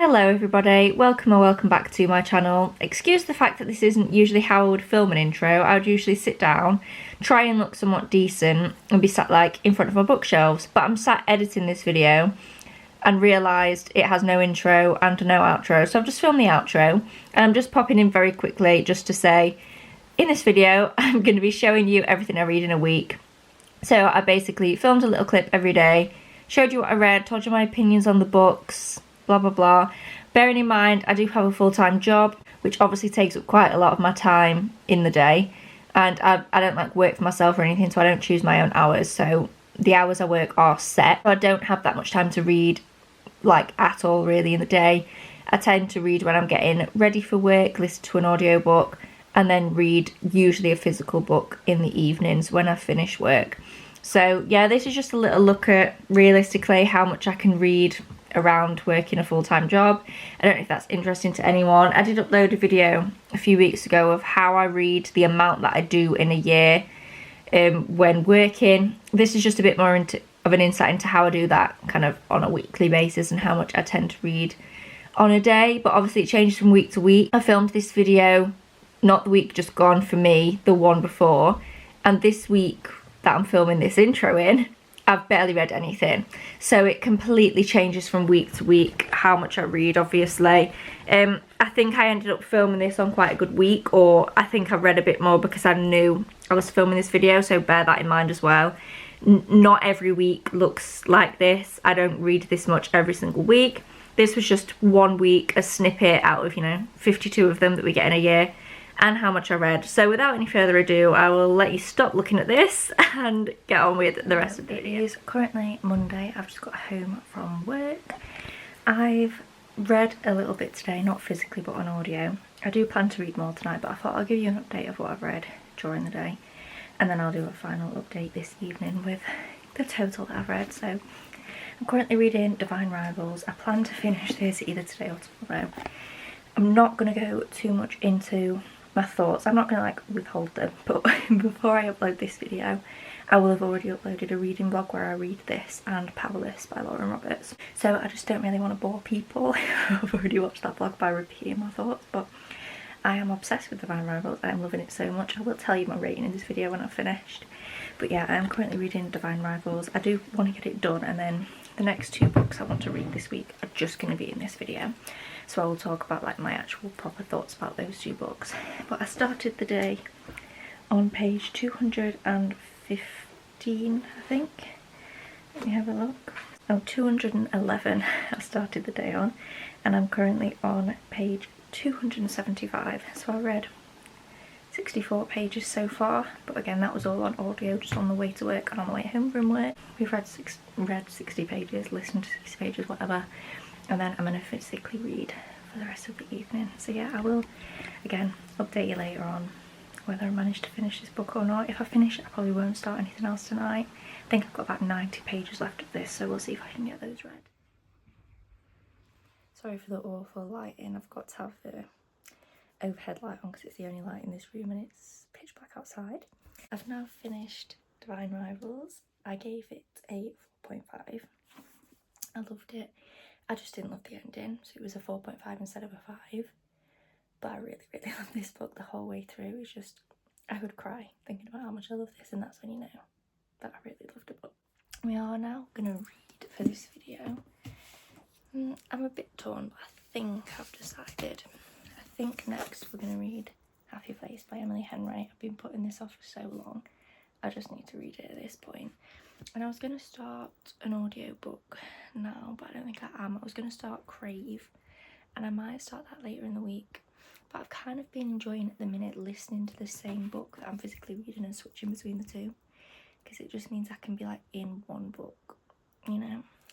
Hello everybody, welcome or welcome back to my channel. Excuse the fact that this isn't usually how I would film an intro. I would usually sit down, try and look somewhat decent and be sat like in front of my bookshelves, but I'm sat editing this video and realised it has no intro and no outro, so I've just filmed the outro and I'm just popping in very quickly just to say in this video I'm going to be showing you everything I read in a week. So I basically filmed a little clip every day, showed you what I read, told you my opinions on the books, blah blah blah. Bearing in mind I do have a full-time job which obviously takes up quite a lot of my time in the day, and I don't like work for myself or anything, so I don't choose my own hours, so the hours I work are set. I don't have that much time to read like at all really in the day. I tend to read when I'm getting ready for work, listen to an audiobook, and then read usually a physical book in the evenings when I finish work. So yeah, this is just a little look at realistically how much I can read around working a full-time job. I don't know if that's interesting to anyone. I did upload a video a few weeks ago of how I read, the amount that I do in a year when working. This is just a bit more of an insight into how I do that kind of on a weekly basis and how much I tend to read on a day, but obviously it changes from week to week. I filmed this video not the week just gone for me, the one before, and this week that I'm filming this intro in, I've barely read anything, so it completely changes from week to week how much I read, obviously. I think I ended up filming this on quite a good week, or I think I read a bit more because I knew I was filming this video, so bear that in mind as well. Not every week looks like this. I don't read this much every single week. This was just one week, a snippet out of, 52 of them that we get in a year, and how much I read. So without any further ado, I will let you stop looking at this and get on with the rest of the video. It is currently Monday. I've just got home from work. I've read a little bit today, not physically but on audio. I do plan to read more tonight, but I thought I'll give you an update of what I've read during the day, and then I'll do a final update this evening with the total that I've read. So I'm currently reading Divine Rivals. I plan to finish this either today or tomorrow. I'm not going to go too much into my thoughts. I'm not going to like withhold them, but before I upload this video I will have already uploaded a reading vlog where I read this and Powerless by Lauren Roberts. So I just don't really want to bore people. I've already watched that vlog by repeating my thoughts, but I am obsessed with Divine Rivals. I am loving it so much. I will tell you my rating in this video when I've finished. But yeah, I am currently reading Divine Rivals. I do want to get it done, and then the next two books I want to read this week are just going to be in this video. So I will talk about like my actual proper thoughts about those two books. But I started the day on page 215, I think. Let me have a look. Oh, 211 I started the day on, and I'm currently on page 275. So I read 64 pages so far, but again that was all on audio, just on the way to work and on the way home from work. We've read 60 pages, listened to 60 pages, whatever, and then I'm going to physically read for the rest of the evening. So yeah, I will again update you later on whether I manage to finish this book or not. If I finish it, I probably won't start anything else tonight. I think I've got about 90 pages left of this, so we'll see if I can get those read. Sorry for the awful lighting. I've got to have the overhead light on because it's the only light in this room and it's pitch black outside. I've now finished Divine Rivals. I gave it a 4.5. I loved it. I just didn't love the ending, so it was a 4.5 instead of a 5. But I really, really love this book the whole way through. It's just, I would cry thinking about how much I love this, and that's when you know that I really loved the book. We are now going to read for this video. I'm a bit torn, but I think I've decided. I think next we're going to read Happy Place by Emily Henry. I've been putting this off for so long. I just need to read it at this point. And I was going to start an audiobook now, but I don't think I am. I was going to start Crave, and I might start that later in the week. But I've kind of been enjoying at the minute listening to the same book that I'm physically reading and switching between the two, because it just means I can be like in one book,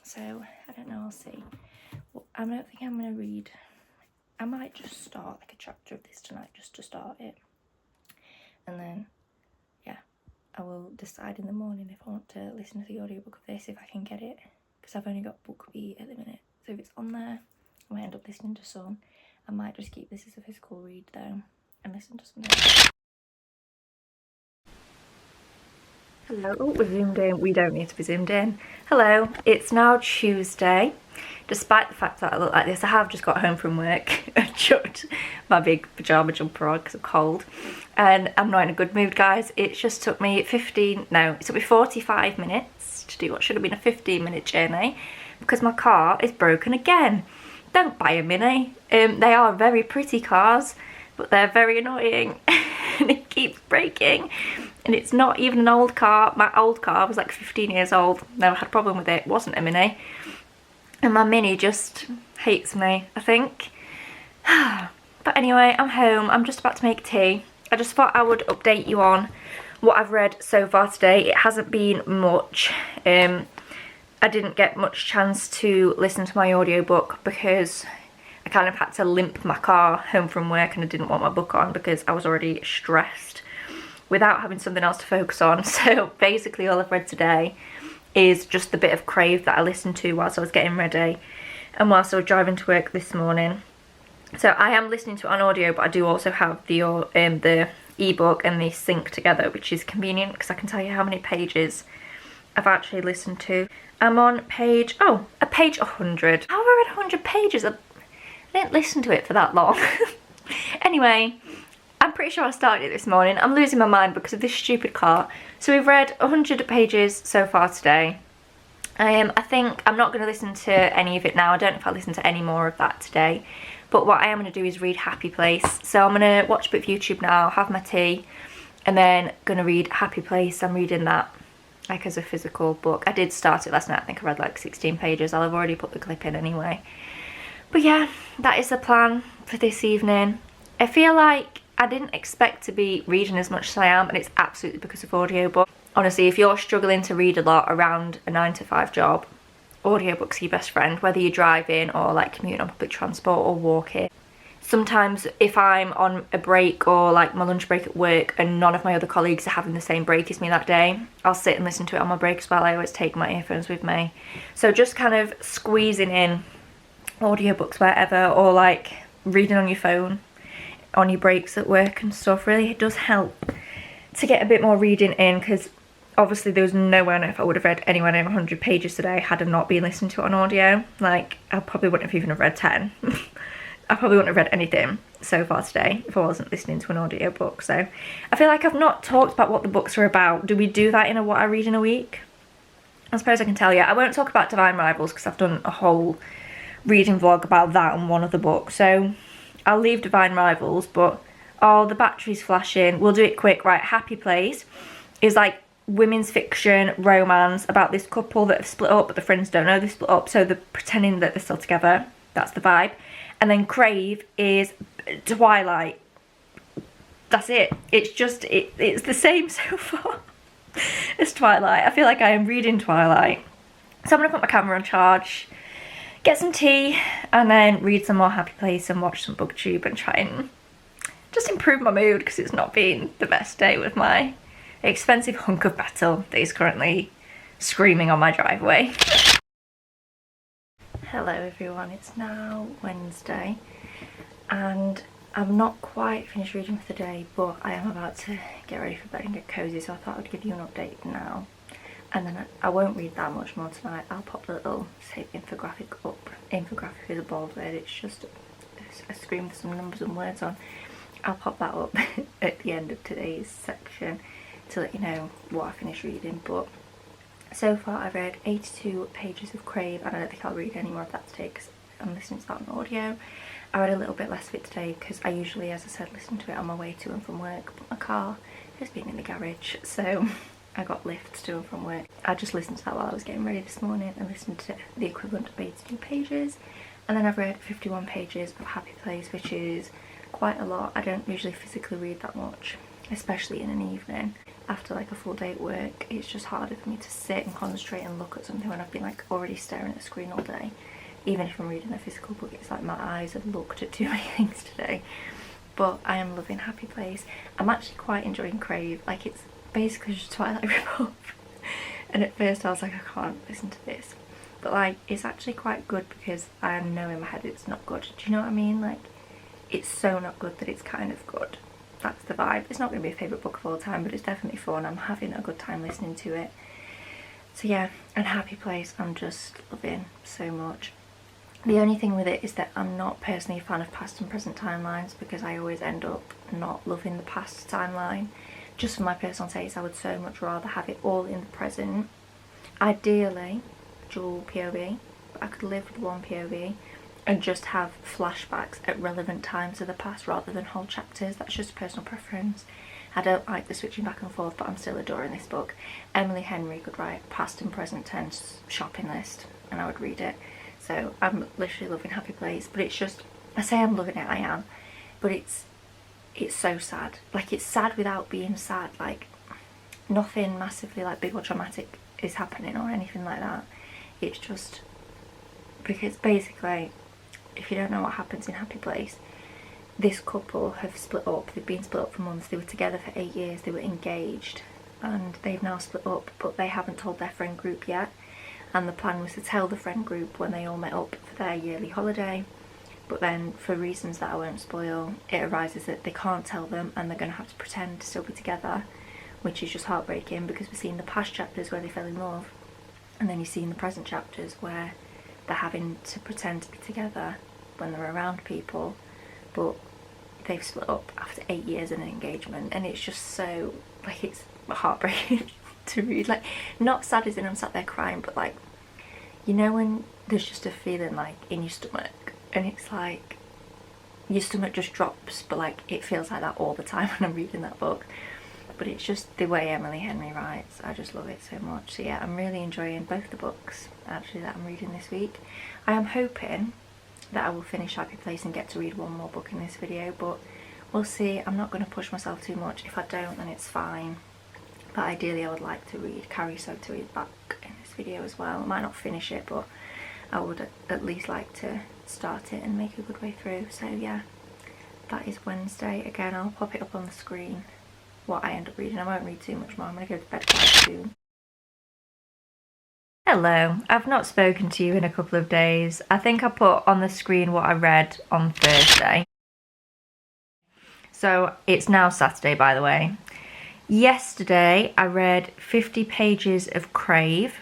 So I don't know, I'll see. Well, I don't think I'm going to read. I might just start like a chapter of this tonight just to start it, and then yeah, I will decide in the morning if I want to listen to the audiobook of this, if I can get it, because I've only got BookBeat at the minute, so if it's on there I might end up listening to some. I might just keep this as a physical read though and listen to something. Hello, we're zoomed in. We don't need to be zoomed in. Hello, it's now Tuesday. Despite the fact that I look like this, I have just got home from work and chucked my big pyjama jumper on because I'm cold. And I'm not in a good mood, guys. It just took me 45 minutes to do what should have been a 15-minute journey because my car is broken again. Don't buy a Mini. They are very pretty cars, but they're very annoying and it keeps breaking. And it's not even an old car. My old car was like 15 years old. Never had a problem with it. It wasn't a Mini. And my Mini just hates me, I think. But anyway, I'm home. I'm just about to make tea. I just thought I would update you on what I've read so far today. It hasn't been much. I didn't get much chance to listen to my audiobook because I kind of had to limp my car home from work and I didn't want my book on because I was already stressed without having something else to focus on. So basically all I've read today is just the bit of Crave that I listened to whilst I was getting ready and whilst I was driving to work this morning. So I am listening to it on audio, but I do also have the ebook and they sync together, which is convenient because I can tell you how many pages I've actually listened to. I'm on page 100. How have I read 100 pages? I didn't listen to it for that long. Anyway, I'm pretty sure I started it this morning. I'm losing my mind because of this stupid car. So we've read 100 pages so far today. I think I'm not going to listen to any of it now. I don't know if I'll listen to any more of that today. But what I am going to do is read Happy Place. So I'm going to watch a bit of YouTube now, have my tea, and then going to read Happy Place. I'm reading that like as a physical book. I did start it last night. I think I read like 16 pages. I'll have already put the clip in anyway. But yeah, that is the plan for this evening. I feel like I didn't expect to be reading as much as I am, and it's absolutely because of audiobook. Honestly, if you're struggling to read a lot around a 9-to-5 job, audiobooks are your best friend, whether you're driving or like commuting on public transport or walking. Sometimes if I'm on a break or like my lunch break at work and none of my other colleagues are having the same break as me that day, I'll sit and listen to it on my break as well. I always take my earphones with me. So just kind of squeezing in audiobooks wherever, or like reading on your phone on your breaks at work and stuff, really it does help to get a bit more reading in, because obviously there was no way on earth I would have read anywhere near 100 pages today had I not been listening to it on audio. Like I probably wouldn't have even have read 10. I probably wouldn't have read anything so far today if I wasn't listening to an audiobook. So I feel like I've not talked about what the books are about. Do we do that in a what I read in a week? I suppose I can tell you. I won't talk about Divine Rivals because I've done a whole reading vlog about that on one of the books. So I'll leave Divine Rivals, but the battery's flashing. We'll do it quick. Right, Happy Place is like women's fiction romance about this couple that have split up, but the friends don't know they split up, so they're pretending that they're still together. That's the vibe. And then Crave is Twilight. That's it. It's just it's the same so far as Twilight. I feel like I am reading Twilight. So I'm gonna put my camera on charge, get some tea, and then read some more Happy Place and watch some BookTube and try and just improve my mood, because it's not been the best day with my expensive hunk of metal that is currently screaming on my driveway. Hello everyone, it's now Wednesday and I'm not quite finished reading for the day, but I am about to get ready for bed and get cosy, so I thought I'd give you an update now. And then I won't read that much more tonight. I'll pop the little save infographic up. Infographic is a bold word, it's just a screen with some numbers and words on. I'll pop that up at the end of today's section to let you know what I finished reading. But so far I've read 82 pages of Crave, and I don't think I'll read any more of that today because I'm listening to that on audio. I read a little bit less of it today because I usually, as I said, listen to it on my way to and from work, but my car has been in the garage, so I got lifts to and from work. I just listened to that while I was getting ready this morning and listened to the equivalent of 82 pages. And then I've read 51 pages of Happy Place, which is quite a lot. I don't usually physically read that much, especially in an evening. After like a full day at work, it's just harder for me to sit and concentrate and look at something when I've been like already staring at the screen all day. Even if I'm reading a physical book, it's like my eyes have looked at too many things today. But I am loving Happy Place. I'm actually quite enjoying Crave. Like, it's basically just Twilight ripoff. And at first I was like, I can't listen to this. But like, it's actually quite good because I know in my head it's not good. Do you know what I mean? Like, it's so not good that it's kind of good. That's the vibe. It's not going to be a favourite book of all time, but it's definitely fun. I'm having a good time listening to it. So yeah, and Happy Place I'm just loving so much. The only thing with it is that I'm not personally a fan of past and present timelines, because I always end up not loving the past timeline. Just for my personal taste, I would so much rather have it all in the present. Ideally, dual POV, but I could live with one POV and just have flashbacks at relevant times of the past rather than whole chapters. That's just a personal preference. I don't like the switching back and forth, but I'm still adoring this book. Emily Henry could write past and present tense shopping list and I would read it. So I'm literally loving Happy Place, but it's just, I say I'm loving it, I am, but it's so sad. Like, it's sad without being sad. Like, nothing massively like big or dramatic is happening or anything like that. It's just because basically, if you don't know what happens in Happy Place, this couple have split up. They've been split up for months. They were together for 8 years. They were engaged and they've now split up, but they haven't told their friend group yet. And the plan was to tell the friend group when they all met up for their yearly holiday. But then, for reasons that I won't spoil, it arises that they can't tell them and they're going to have to pretend to still be together, which is just heartbreaking because we've seen the past chapters where they fell in love, and then you see in the present chapters where they're having to pretend to be together when they're around people, but they've split up after 8 years in an engagement, and it's just so, like, it's heartbreaking to read. Like, not sad as in I'm sat there crying, but like, you know when there's just a feeling like in your stomach and it's like your stomach just drops, but like it feels like that all the time when I'm reading that book. But it's just the way Emily Henry writes, I just love it so much. So yeah, I'm really enjoying both the books actually that I'm reading this week. I am hoping that I will finish Happy Place and get to read one more book in this video, but we'll see. I'm not going to push myself too much. If I don't, then it's fine. But ideally I would like to read Carrie Soto to Read back in this video as well. I might not finish it, but I would at least like to start it and make a good way through. So yeah, that is Wednesday. Again, I'll pop it up on the screen what I end up reading. I won't read too much more. I'm going to go to bed quite soon. Hello, I've not spoken to you in a couple of days. I think I put on the screen what I read on Thursday. So it's now Saturday, by the way. Yesterday I read 50 pages of Crave,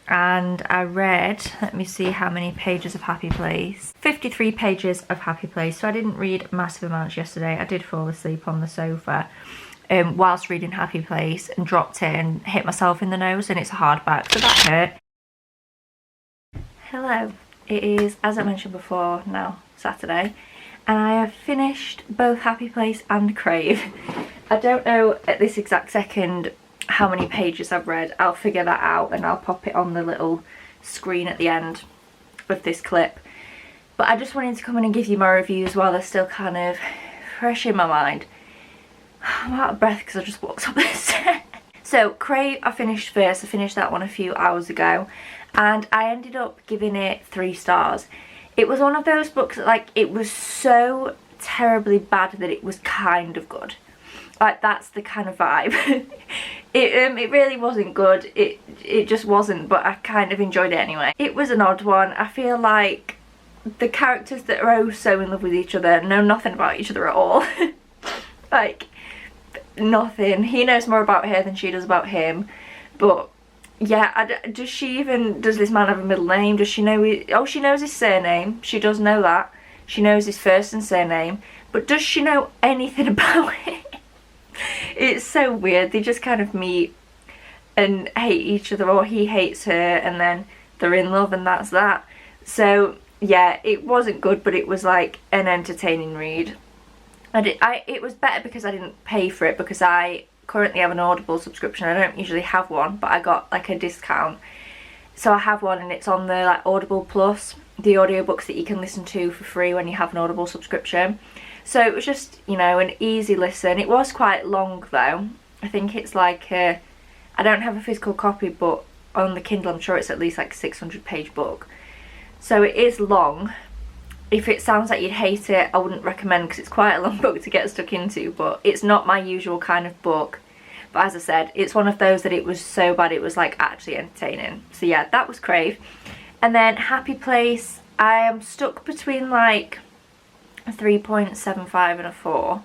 and I read, let me see how many pages of Happy Place, 53 pages of Happy Place. So I didn't read massive amounts yesterday. I did fall asleep on the sofa whilst reading Happy Place and dropped it and hit myself in the nose, and it's a hardback, so that hurt. Hello, it is, as I mentioned before, now Saturday, and I have finished both Happy Place and Crave. I don't know at this exact second how many pages I've read. I'll figure that out and I'll pop it on the little screen at the end of this clip. But I just wanted to come in and give you my reviews while they're still kind of fresh in my mind. I'm out of breath because I just walked up the stairs. So Crave I finished first. I finished that one a few hours ago and I ended up giving it 3 stars. It was one of those books that, like, it was so terribly bad that it was kind of good. Like, that's the kind of vibe. It really wasn't good. It just wasn't, but I kind of enjoyed it anyway. It was an odd one. I feel like the characters that are oh so in love with each other know nothing about each other at all. Like, nothing. He knows more about her than she does about him. But yeah, does this man have a middle name? Does she know she knows his surname. She does know that. She knows his first and surname. But does she know anything about him? It's so weird. They just kind of meet and hate each other, or he hates her and then they're in love and that's that. So yeah, it wasn't good, but it was like an entertaining read. And it was better because I didn't pay for it, because I currently have an Audible subscription. I don't usually have one, but I got like a discount. So I have one and it's on the like Audible Plus, the audiobooks that you can listen to for free when you have an Audible subscription. So it was just, you know, an easy listen. It was quite long though. I think it's like I don't have a physical copy, but on the Kindle I'm sure it's at least like a 600-page book. So it is long. If it sounds like you'd hate it, I wouldn't recommend, because it's quite a long book to get stuck into, but it's not my usual kind of book. But as I said, it's one of those that it was so bad it was like actually entertaining. So yeah, that was Crave. And then Happy Place, I am stuck between like a 3.75 and a 4.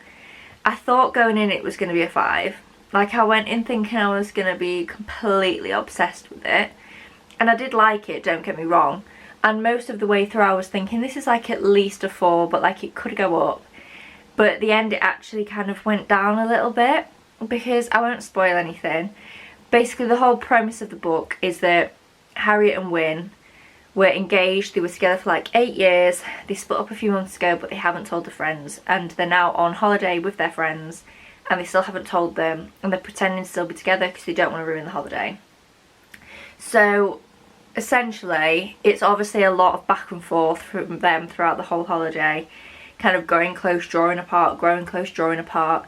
I thought going in it was going to be a 5. Like, I went in thinking I was going to be completely obsessed with it. And I did like it, don't get me wrong. and most of the way through I was thinking this is like at least a 4, but like it could go up. But at the end it actually kind of went down a little bit, because I won't spoil anything. Basically the whole premise of the book is that Harriet and Wyn were engaged, they were together for like 8 years, they split up a few months ago but they haven't told their friends, and they're now on holiday with their friends and they still haven't told them, and they're pretending to still be together because they don't want to ruin the holiday. So essentially it's obviously a lot of back and forth from them throughout the whole holiday, kind of growing close, drawing apart, growing close, drawing apart.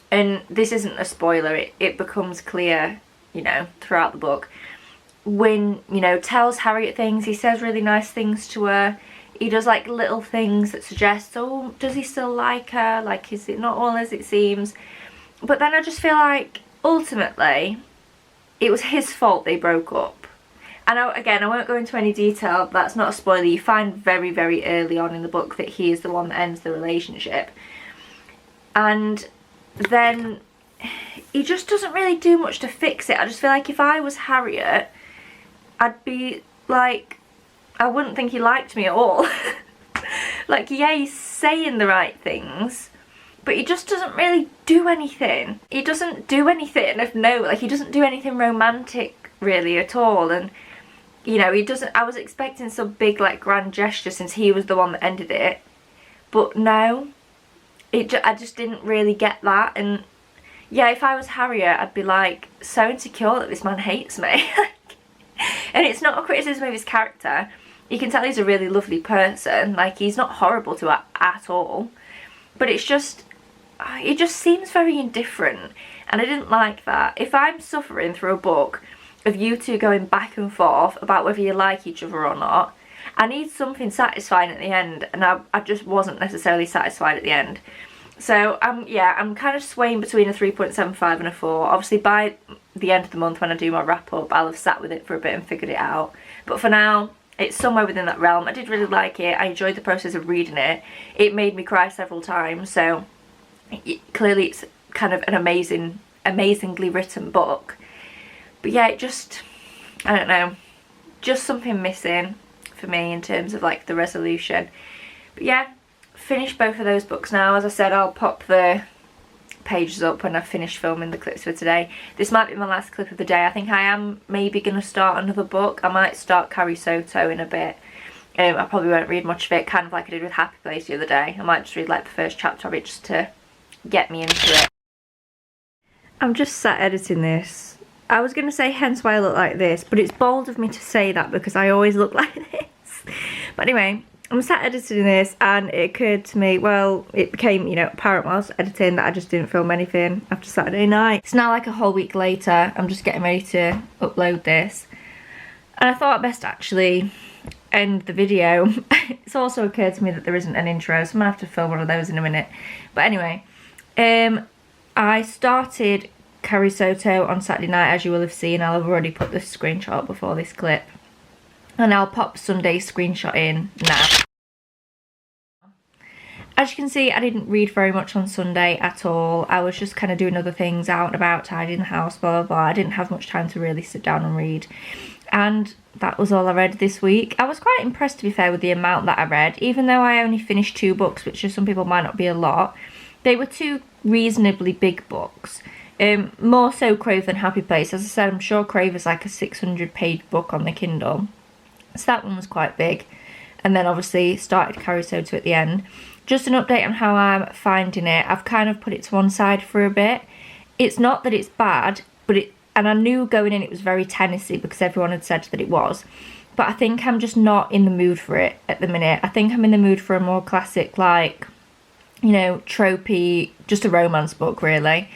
And this isn't a spoiler, it becomes clear, you know, throughout the book. Wyn, you know, tells Harriet things, he says really nice things to her, he does like little things that suggest, oh, does he still like her, like is it not all as it seems? But then I just feel like ultimately it was his fault they broke up. And again, I won't go into any detail, that's not a spoiler, you find very, very early on in the book that he is the one that ends the relationship. And then he just doesn't really do much to fix it. I just feel like if I was Harriet, I'd be like, I wouldn't think he liked me at all. Like, yeah, he's saying the right things, but he just doesn't really do anything. He doesn't do anything of note, like he doesn't do anything romantic really at all. And you know, he doesn't, I was expecting some big like grand gesture since he was the one that ended it, but no, I just didn't really get that. And yeah, if I was Harriet, I'd be like so insecure that this man hates me. And it's not a criticism of his character, you can tell he's a really lovely person, like he's not horrible to her at all, but it's just, it just seems very indifferent, and I didn't like that. If I'm suffering through a book of you two going back and forth about whether you like each other or not, I need something satisfying at the end, and I just wasn't necessarily satisfied at the end. So yeah, I'm kind of swaying between a 3.75 and a 4. Obviously by the end of the month when I do my wrap up, I'll have sat with it for a bit and figured it out. But for now, it's somewhere within that realm. I did really like it. I enjoyed the process of reading it. It made me cry several times, so clearly it's kind of an amazingly written book. But yeah, it just, I don't know, just something missing for me in terms of like the resolution. But yeah, finished both of those books now. As I said, I'll pop the pages up when I've finished filming the clips for today. This might be my last clip of the day. I think I am maybe going to start another book. I might start Carrie Soto in a bit. I probably won't read much of it, kind of like I did with Happy Place the other day. I might just read like the first chapter of it just to get me into it. I'm just sat editing this. I was going to say hence why I look like this, but it's bold of me to say that because I always look like this. But anyway, I'm sat editing this and it occurred to me, well, it became, you know, apparent while I was editing that I just didn't film anything after Saturday night. It's now like a whole week later, I'm just getting ready to upload this. And I thought I'd best actually end the video. It's also occurred to me that there isn't an intro, so I'm gonna have to film one of those in a minute. But anyway, I started Carrie Soto on Saturday night, as you will have seen. I'll have already put the screenshot up before this clip. And I'll pop Sunday's screenshot in now. As you can see, I didn't read very much on Sunday at all. I was just kind of doing other things, out and about, tidying the house, blah, blah, blah. I didn't have much time to really sit down and read. And that was all I read this week. I was quite impressed, to be fair, with the amount that I read. Even though I only finished 2 books, which to some people might not be a lot, they were 2 reasonably big books. More so Crave than Happy Place. As I said, I'm sure Crave is like a 600-page book on the Kindle. So that one was quite big. And then obviously started Carrie Soto at the end. Just an update on how I'm finding it. I've kind of put it to one side for a bit. It's not that it's bad, but and I knew going in it was very Tennessee because everyone had said that it was. But I think I'm just not in the mood for it at the minute. I think I'm in the mood for a more classic, like, you know, tropey, just a romance book really.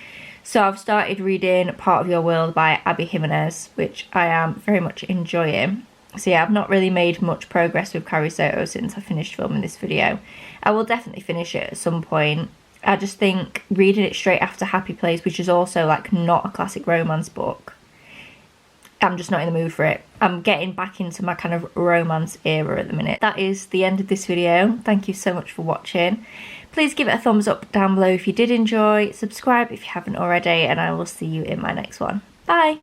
So I've started reading Part of Your World by Abby Jimenez, which I am very much enjoying. So yeah, I've not really made much progress with Carrie Soto since I finished filming this video. I will definitely finish it at some point. I just think reading it straight after Happy Place, which is also like not a classic romance book, I'm just not in the mood for it. I'm getting back into my kind of romance era at the minute. That is the end of this video. Thank you so much for watching. Please give it a thumbs up down below if you did enjoy. Subscribe if you haven't already, and I will see you in my next one. Bye!